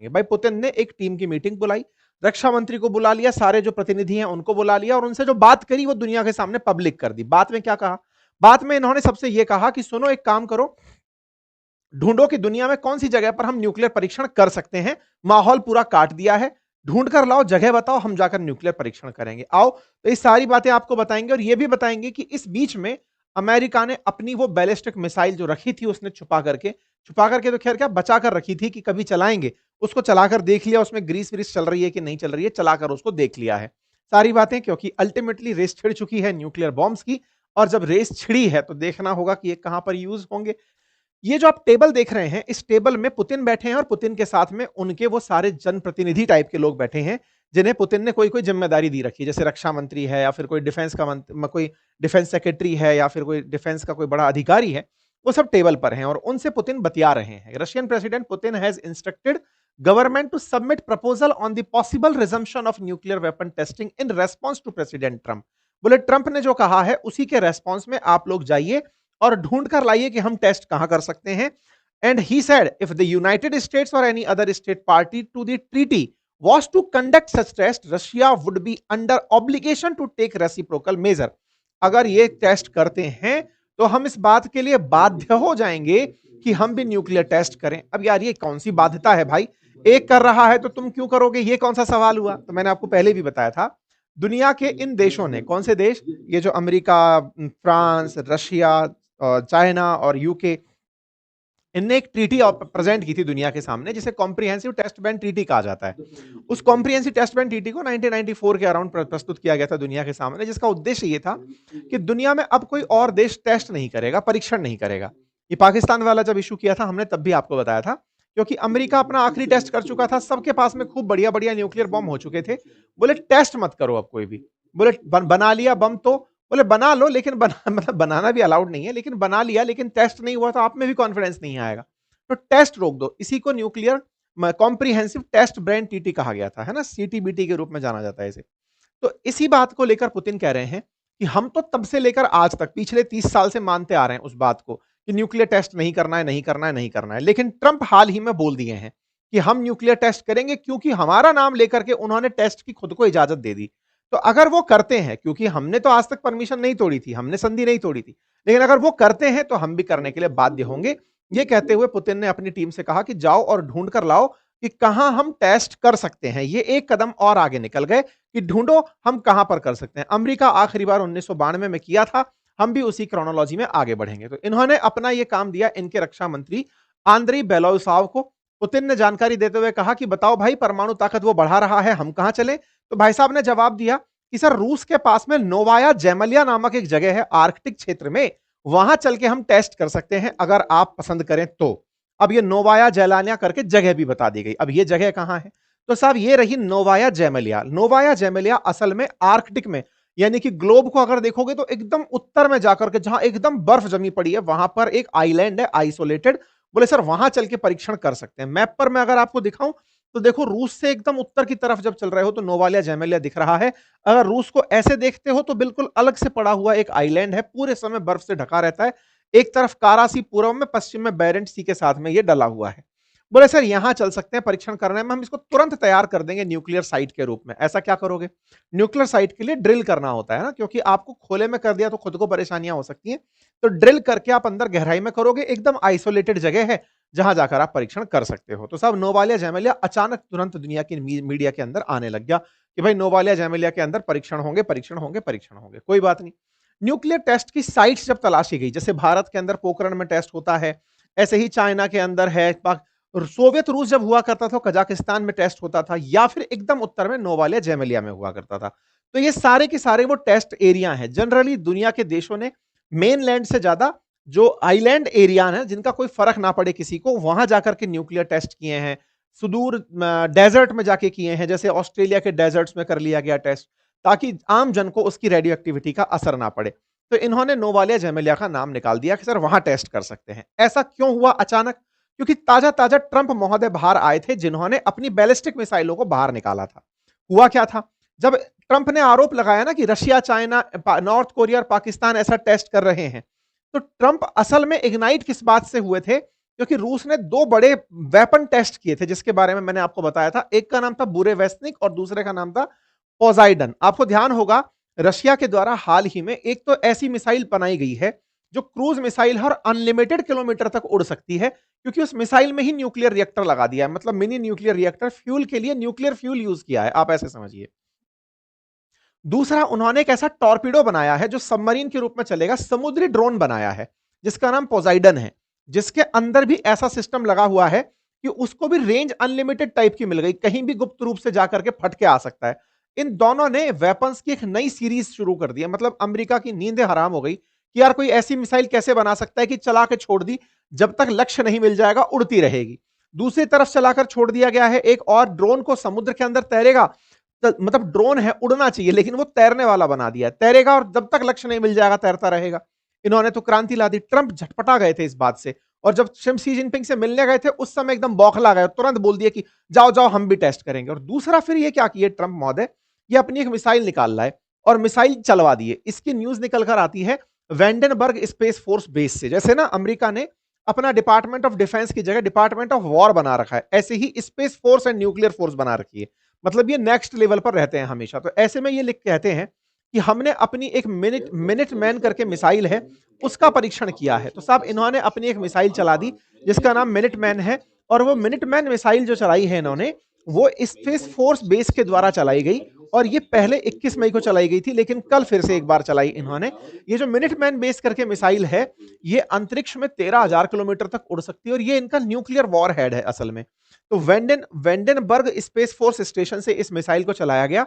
करेंगे। भाई पुतिन ने एक टीम की मीटिंग बुलाई, रक्षा मंत्री को बुला लिया, सारे जो प्रतिनिधि हैं उनको बुला लिया और उनसे जो बात करी वो दुनिया के सामने पब्लिक कर दी। बात में क्या कहा? बात में इन्होंने सबसे ये कहा कि सुनो, एक काम करो, ढूंढो कि दुनिया में कौन सी जगह पर हम न्यूक्लियर परीक्षण कर सकते हैं। माहौल पूरा काट दिया है, ढूंढ कर लाओ, जगह बताओ, हम जाकर न्यूक्लियर परीक्षण करेंगे। आओ, तो ये सारी बातें आपको बताएंगे और ये भी बताएंगे कि इस बीच में अमेरिका ने अपनी वो बैलिस्टिक मिसाइल जो रखी थी उसने छुपा करके तो खैर क्या, बचा कर रखी थी कि कभी चलाएंगे, उसको चलाकर देख लिया, उसमें ग्रीस व्रीस चल रही है कि नहीं चल रही है, चलाकर उसको देख लिया है। सारी बातें, क्योंकि अल्टीमेटली रेस छिड़ चुकी है न्यूक्लियर बॉम्ब्स की, और जब रेस छिड़ी है तो देखना होगा कि ये कहां पर यूज होंगे। ये जो आप टेबल देख रहे हैं, इस टेबल में पुतिन बैठे हैं और पुतिन के साथ में उनके वो सारे जनप्रतिनिधि टाइप के लोग बैठे हैं जिन्हें पुतिन ने कोई कोई जिम्मेदारी दी रखी है, जैसे रक्षा मंत्री है या फिर कोई डिफेंस का कोई डिफेंस सेक्रेटरी है या फिर कोई डिफेंस का कोई बड़ा अधिकारी है। वो सब टेबल पर हैं और उनसे पुतिन बतिया रहे हैं। Russian president Putin has instructed government to submit proposal on the possible resumption of nuclear weapon testing in response to president Trump. बोले ट्रंप ने जो कहा है उसी के रेस्पॉन्स में आप लोग जाइए और ढूंढ कर लाइए कि हम टेस्ट कहां कर सकते हैं। And he said if the United States or any other state party to the treaty was to conduct such test, Russia would be under obligation to take reciprocal measure। अगर ये टेस्ट करते हैं तो हम इस बात के लिए बाध्य हो जाएंगे कि हम भी न्यूक्लियर टेस्ट करें। अब यार ये कौन सी बाध्यता है भाई, एक कर रहा है तो तुम क्यों करोगे, ये कौन सा सवाल हुआ। तो मैंने आपको पहले भी बताया था, दुनिया के इन देशों ने, कौन से देश, ये जो अमेरिका, फ्रांस, रशिया, चाइना और यूके, इनने एक ट्रीटी प्रेजेंट की थी दुनिया के सामने जिसे कॉम्प्रिहेंसिव टेस्ट बैन ट्रीटी कहा जाता है। उस कॉम्प्रिहेंसिव टेस्ट बैन ट्रीटी को 1994 के अराउंड प्रस्तुत किया गया था दुनिया के सामने, जिसका उद्देश्य ये था कि दुनिया में अब कोई और देश टेस्ट नहीं करेगा, परीक्षण नहीं करेगा। ये पाकिस्तान वाला जब इशू किया था हमने तब भी आपको बताया था, क्योंकि अमेरिका अपना आखिरी टेस्ट कर चुका था, सबके पास में खूब बढ़िया बढ़िया न्यूक्लियर बम हो चुके थे। बोले टेस्ट मत करो अब कोई भी। बोले बना लिया बम तो, बोले बना लो लेकिन मतलब बनाना भी अलाउड नहीं है, लेकिन बना लिया लेकिन टेस्ट नहीं हुआ तो आप में भी कॉन्फिडेंस नहीं आएगा, तो टेस्ट रोक दो। इसी को न्यूक्लियर कॉम्प्रिहेंसिव टेस्ट बैन टीटी कहा गया था, है ना, सीटीबीटी के रूप में जाना जाता है इसे। तो इसी बात को लेकर पुतिन कह रहे हैं कि हम तो तब से लेकर आज तक पिछले 30 साल से मानते आ रहे हैं उस बात को कि न्यूक्लियर टेस्ट नहीं करना है, नहीं करना है, नहीं करना है, लेकिन ट्रंप हाल ही में बोल दिए हैं कि हम न्यूक्लियर टेस्ट करेंगे, क्योंकि हमारा नाम लेकर के उन्होंने टेस्ट की खुद को इजाजत दे दी। तो अगर वो करते हैं, क्योंकि हमने तो आज तक परमिशन नहीं तोड़ी थी, हमने संधि नहीं तोड़ी थी, लेकिन अगर वो करते हैं तो हम भी करने के लिए बाध्य होंगे। ये कहते हुए पुतिन ने अपनी टीम से कहा कि जाओ और ढूंढ कर लाओ कि कहां हम टेस्ट कर सकते हैं। ये एक कदम और आगे निकल गए कि ढूंढो हम कहां पर कर सकते हैं। अमेरिका आखिरी बार 1992 में किया था, हम भी उसी क्रोनोलॉजी में आगे बढ़ेंगे। तो इन्होंने अपना यह काम दिया इनके रक्षा मंत्री आंद्री बेलोउसोव को। पुतिन ने जानकारी देते हुए कहा कि बताओ भाई, परमाणु ताकत वो बढ़ा रहा है, हम कहां चले। तो भाई साहब ने जवाब दिया कि सर रूस के पास में नोवाया जेमलिया नामक एक जगह है आर्कटिक क्षेत्र में, वहां चल के हम टेस्ट कर सकते हैं अगर आप पसंद करें तो। अब ये नोवाया जेलानिया करके जगह भी बता दी गई। अब ये जगह कहां है, तो साहब ये रही नोवाया जेमलिया। नोवाया जेमलिया असल में आर्कटिक में, यानी कि ग्लोब को अगर देखोगे तो एकदम उत्तर में जाकर के जहां एकदम बर्फ जमी पड़ी है, वहां पर एक आइलैंड है आइसोलेटेड। बोले सर वहां चल के परीक्षण कर सकते हैं। मैप पर मैं अगर आपको दिखाऊं तो देखो, रूस से एकदम उत्तर की तरफ जब चल रहे हो तो नोवालिया जेमेलिया दिख रहा है। अगर रूस को ऐसे देखते हो तो बिल्कुल अलग से पड़ा हुआ एक आइलैंड है, पूरे समय बर्फ से ढका रहता है। एक तरफ कारा सी पूर्व में, पश्चिम में बेरेंट सी के साथ में ये डला हुआ है। बोले सर यहां चल सकते हैं परीक्षण करने में, हम इसको तुरंत तैयार कर देंगे न्यूक्लियर साइट के रूप में। ऐसा क्या करोगे, न्यूक्लियर साइट के लिए ड्रिल करना होता है ना, क्योंकि आपको खोले में कर दिया तो खुद को परेशानियां हो सकती हैं। तो ड्रिल करके आप अंदर गहराई में करोगे, एकदम आइसोलेटेड जगह है जहां जाकर आप परीक्षण कर सकते हो। तो साहब नोवालिया जेमेलिया अचानक तुरंत दुनिया की मीडिया के अंदर आने लग गया कि भाई नोवालिया जेमेलिया के अंदर परीक्षण होंगे, परीक्षण होंगे, परीक्षण होंगे। कोई बात नहीं, न्यूक्लियर टेस्ट की साइट्स जब तलाशी गई, जैसे भारत के अंदर पोखरण में टेस्ट होता है, ऐसे ही चाइना के अंदर है, सोवियत रूस जब हुआ करता था कजाकिस्तान में टेस्ट होता था, या फिर एकदम उत्तर में नोवालिया जेमेलिया में हुआ करता था। तो ये सारे के सारे वो टेस्ट एरिया हैं। जनरली दुनिया के देशों ने मेनलैंड से ज्यादा जो आइलैंड एरिया है, जिनका कोई फर्क ना पड़े किसी को, वहां जाकर के न्यूक्लियर टेस्ट किए हैं। सुदूर डेजर्ट में जाके किए हैं, जैसे ऑस्ट्रेलिया के डेजर्ट्स में कर लिया गया टेस्ट, ताकि आम जन को उसकी रेडियो एक्टिविटी का असर ना पड़े। तो इन्होंने नोवालिया जेमेलिया का नाम निकाल दिया कि सर वहां टेस्ट कर सकते हैं। ऐसा क्यों हुआ अचानक, क्योंकि ताजा ताजा ट्रंप महोदय बाहर आए थे, जिन्होंने अपनी बैलिस्टिक मिसाइलों को बाहर निकाला था। हुआ क्या था, जब ट्रंप ने आरोप लगाया ना कि रशिया, चाइना, नॉर्थ कोरिया और पाकिस्तान ऐसा टेस्ट कर रहे हैं, तो ट्रंप असल में इग्नाइट किस बात से हुए थे क्योंकि रूस ने दो बड़े वेपन टेस्ट किए थे जिसके बारे में मैंने आपको बताया था। एक का नाम था बुरेवेस्निक और दूसरे का नाम था पोजाइडन। आपको ध्यान होगा रशिया के द्वारा हाल ही में एक तो ऐसी मिसाइल बनाई गई है जो क्रूज मिसाइल है और अनलिमिटेड किलोमीटर तक उड़ सकती है, क्योंकि उस मिसाइल में ही न्यूक्लियर रिएक्टर लगा दिया है, मतलब मिनी न्यूक्लियर रिएक्टर, फ्यूल के लिए न्यूक्लियर फ्यूल यूज किया है, आप ऐसे समझिए। दूसरा, उन्होंने एक ऐसा टॉर्पिडो बनाया है जो सबमरीन के रूप में चलेगा, समुद्री ड्रोन बनाया है जिसका नाम पोजाइडन है, जिसके अंदर भी ऐसा सिस्टम लगा हुआ है कि उसको भी रेंज अनलिमिटेड टाइप की मिल गई, कहीं भी गुप्त रूप से जाकर के फट के आ सकता है। इन दोनों ने वेपन्स की एक नई सीरीज शुरू कर दी है, मतलब अमेरिका की नींदें हराम हो गई कि यार कोई ऐसी मिसाइल कैसे बना सकता है कि चला के छोड़ दी, जब तक लक्ष्य नहीं मिल जाएगा उड़ती रहेगी। दूसरी तरफ चलाकर छोड़ दिया गया है एक और ड्रोन को, समुद्र के अंदर तैरेगा, मतलब ड्रोन है, उड़ना चाहिए लेकिन वो तैरने वाला बना दिया है, तैरेगा और जब तक लक्ष्य नहीं मिल जाएगा तैरता रहेगा। इन्होंने तो क्रांति ला दी। ट्रंप झटपटा गए थे इस बात से, और जब शी जिनपिंग से मिलने गए थे उस समय एकदम बौखला गए, तुरंत बोल दिया कि जाओ जाओ हम भी टेस्ट करेंगे। और दूसरा फिर ये क्या किए ट्रंप महोदय, ये अपनी एक मिसाइल निकाल लाए और मिसाइल चलवा दिए। इसकी न्यूज निकल कर आती है वेंडनबर्ग स्पेस फोर्स बेस से। जैसे ना अमेरिका ने अपना डिपार्टमेंट ऑफ डिफेंस की जगह डिपार्टमेंट ऑफ वॉर बना रखा है, ऐसे ही space force and nuclear force बना रखी है, मतलब ये नेक्स्ट लेवल पर रहते हैं हमेशा। तो ऐसे में ये लिख कहते हैं कि हमने अपनी एक मिनट मैन करके मिसाइल है उसका परीक्षण किया है। तो साहब इन्होंने अपनी एक मिसाइल चला दी जिसका नाम मिनट मैन है, और वो मिनट मैन मिसाइल जो चलाई है इन्होंने, वो स्पेस फोर्स बेस के द्वारा चलाई गई, और ये पहले 21 मई को चलाई गई थी लेकिन कल फिर से एक बार चलाई इन्होंने। ये जो मिनट मैन बेस करके मिसाइल है ये अंतरिक्ष में 13,000 किलोमीटर तक उड़ सकती है, और ये इनका न्यूक्लियर वॉर हेड है असल में। तो वेंडनबर्ग स्पेस फोर्स स्टेशन से इस मिसाइल को चलाया गया।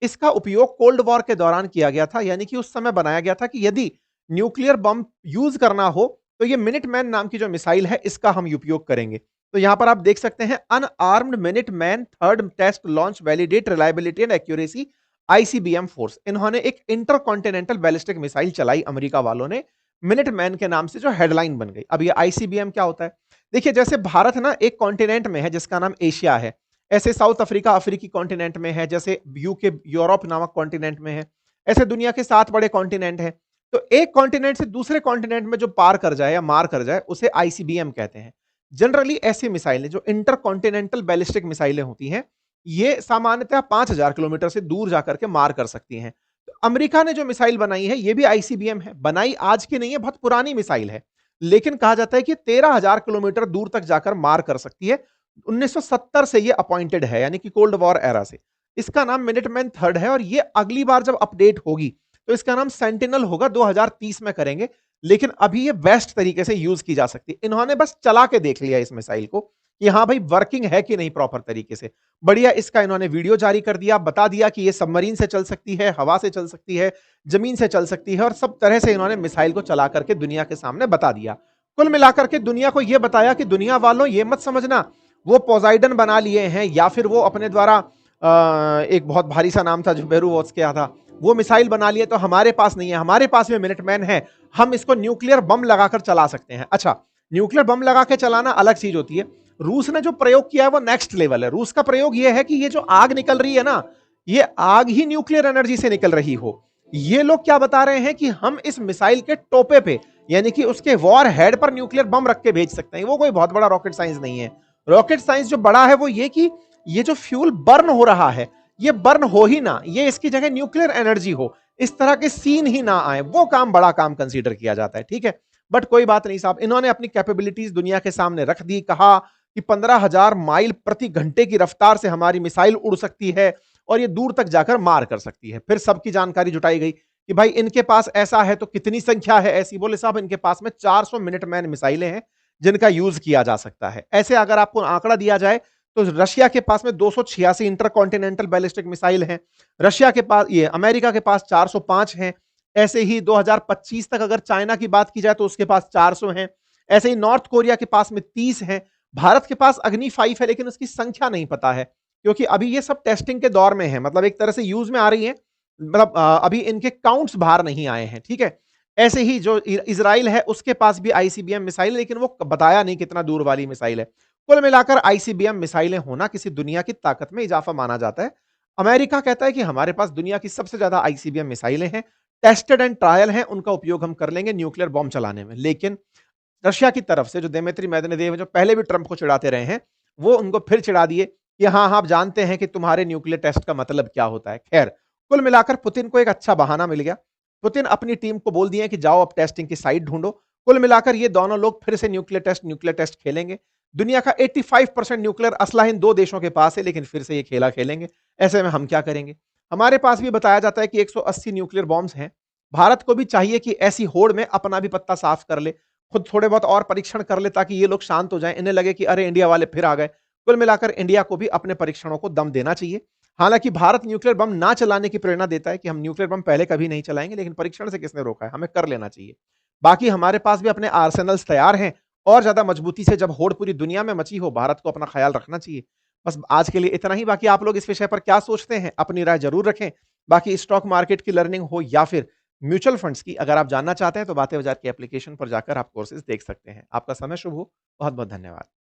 इसका उपयोग कोल्ड वॉर के दौरान किया गया था, यानी कि उस समय बनाया गया था कि यदि न्यूक्लियर बम यूज करना हो तो ये मिनट मैन नाम की जो मिसाइल है इसका हम उपयोग करेंगे। तो यहां पर आप देख सकते हैं unarmed Minuteman third test launch validate reliability and accuracy ICBM force. इन्होंने एक इंटर कॉन्टिनेंटल बैलिस्टिक मिसाइल चलाई अमेरिका वालों ने, मिनट मैन के नाम से, जो हेडलाइन बन गई। अब ये आईसीबीएम क्या होता है? देखिए जैसे भारत ना एक कॉन्टिनेंट में है जिसका नाम एशिया है, ऐसे साउथ अफ्रीका अफ्रीकी कॉन्टिनेंट में है, जैसे यूके यूरोप नामक कॉन्टिनेंट में है, ऐसे दुनिया के 7 बड़े कॉन्टिनेंट हैं। तो एक कॉन्टिनेंट से दूसरे कॉन्टिनेंट में जो पार कर जाए या मार कर जाए उसे आईसीबीएम कहते हैं। जनरली ऐसी मिसाइलें जो इंटर कॉन्टिनेंटल बैलिस्टिक मिसाइलें होती हैं, ये सामान्यतः 5000 किलोमीटर से दूर जाकर के मार कर सकती हैं। तो अमेरिका ने जो मिसाइल बनाई है ये भी आईसीबीएम है, बनाई आज की नहीं है, बहुत पुरानी मिसाइल है, लेकिन कहा जाता है कि 13,000 किलोमीटर दूर तक जाकर मार कर सकती है। 1970 से ये अपॉइंटेड है, यानी कि कोल्ड वॉर एरा से। इसका नाम मिनटमैन थर्ड है, और ये अगली बार जब अपडेट होगी तो इसका नाम सेंटिनल होगा, 2030 में करेंगे, लेकिन अभी ये बेस्ट तरीके से यूज की जा सकती है। इन्होंने बस चला के देख लिया इस मिसाइल को कि हाँ भाई वर्किंग है कि नहीं प्रॉपर तरीके से। बढ़िया, इसका इन्होंने वीडियो जारी कर दिया, बता दिया कि ये सबमरीन से चल सकती है, हवा से चल सकती है, जमीन से चल सकती है, और सब तरह से इन्होंने मिसाइल को चला करके दुनिया के सामने बता दिया। कुल मिलाकर के दुनिया को यह बताया कि दुनिया वालों ये मत समझना वो पोजाइडन बना लिए हैं या फिर वो अपने द्वारा एक बहुत भारी सा नाम था जो बेरूवोस के था, वो मिसाइल बना लिए तो हमारे पास नहीं है, हमारे पास में मिनटमैन है, हम इसको न्यूक्लियर बम लगाकर चला सकते हैं। अच्छा, न्यूक्लियर बम लगा के चलाना अलग चीज होती है, रूस ने जो प्रयोग किया है वो नेक्स्ट लेवल है। रूस का प्रयोग यह है कि ये जो आग निकल रही है ना, ये आग ही न्यूक्लियर एनर्जी से निकल रही हो। ये लोग क्या बता रहे हैं कि हम इस मिसाइल के टोपे पे, यानी कि उसके वॉर हेड पर न्यूक्लियर बम रख के भेज सकते हैं। वो कोई बहुत बड़ा रॉकेट साइंस नहीं है। रॉकेट साइंस जो बड़ा है वो ये कि ये जो फ्यूल बर्न हो रहा है ये बर्न हो ही ना, ये इसकी जगह न्यूक्लियर एनर्जी हो, इस तरह के सीन ही ना आए, वो काम बड़ा काम कंसीडर किया जाता है। ठीक है, बट कोई बात नहीं साहब, इन्होंने अपनी कैपेबिलिटीज दुनिया के सामने रख दी। कहा कि 15,000 माइल प्रति घंटे की रफ्तार से हमारी मिसाइल उड़ सकती है और ये दूर तक जाकर मार कर सकती है। फिर सबकी जानकारी जुटाई गई कि भाई इनके पास ऐसा है तो कितनी संख्या है ऐसी। बोले साहब इनके पास में 400 मिनटमैन मिसाइलें हैं जिनका यूज किया जा सकता है। ऐसे अगर आपको आंकड़ा दिया जाए तो रशिया के पास में 286 इंटरकॉन्टिनेंटल बैलिस्टिक मिसाइल हैं, रशिया के पास, ये अमेरिका के पास 405 हैं। ऐसे ही 2025 तक अगर चाइना की बात की जाए तो उसके पास 400 हैं। ऐसे ही नॉर्थ कोरिया के पास में 30 हैं। भारत के पास अग्नि 5 है लेकिन उसकी संख्या नहीं पता है क्योंकि अभी ये सब टेस्टिंग के दौर में है, मतलब एक तरह से यूज में आ रही है, मतलब अभी इनके काउंट्स बाहर नहीं आए हैं। ठीक है, ऐसे ही जो इजराइल है उसके पास भी आईसीबीएम मिसाइल, लेकिन वो बताया नहीं कितना दूर वाली मिसाइल है। कुल मिलाकर आईसीबीएम मिसाइलें होना किसी दुनिया की ताकत में इजाफा माना जाता है। अमेरिका कहता है कि हमारे पास दुनिया की सबसे ज्यादा आईसीबीएम मिसाइलें हैं, टेस्टेड एंड ट्रायल हैं, उनका उपयोग हम कर लेंगे न्यूक्लियर बॉम्ब चलाने में। लेकिन रशिया की तरफ से जो दिमित्री मेदवेदेव जो पहले भी ट्रंप को चिढ़ाते रहे हैं, वो उनको फिर चिढ़ा दिए कि हाँ, आप जानते हैं कि तुम्हारे न्यूक्लियर टेस्ट का मतलब क्या होता है। खैर, कुल मिलाकर पुतिन को एक अच्छा बहाना मिल गया। पुतिन अपनी टीम को बोल दिए कि जाओ अब टेस्टिंग की साइट ढूंढो। कुल मिलाकर ये दोनों लोग फिर से न्यूक्लियर टेस्ट खेलेंगे। दुनिया का 85% न्यूक्लियर असला इन 2 देशों के पास है, लेकिन फिर से ये खेला खेलेंगे। ऐसे में हम क्या करेंगे? हमारे पास भी बताया जाता है कि 180 न्यूक्लियर बॉम्ब्स हैं। भारत को भी चाहिए कि ऐसी होड़ में अपना भी पत्ता साफ कर ले, खुद थोड़े बहुत और परीक्षण कर ले ताकि ये लोग शांत हो जाएँ, इन्हें लगे कि अरे इंडिया वाले फिर आ गए। कुल मिलाकर इंडिया को भी अपने परीक्षणों को दम देना चाहिए। हालाँकि भारत न्यूक्लियर बम ना चलाने की प्रेरणा देता है कि हम न्यूक्लियर बम पहले कभी नहीं चलाएँगे, लेकिन परीक्षण से किसने रोका है? हमें कर लेना चाहिए। बाकी हमारे पास भी अपने आर्सेनल्स तैयार हैं और ज़्यादा मजबूती से जब होड़ पूरी दुनिया में मची हो, भारत को अपना ख़्याल रखना चाहिए। बस आज के लिए इतना ही, बाकी आप लोग इस विषय पर क्या सोचते हैं? अपनी राय ज़रूर रखें। बाकी स्टॉक मार्केट की लर्निंग हो या फिर म्यूचुअल फंड्स की, अगर आप जानना चाहते हैं तो बातें बाजार की एप्लीकेशन पर जाकर आप कोर्सेज़ देख सकते हैं। आपका समय शुभ हो। बहुत-बहुत धन्यवाद।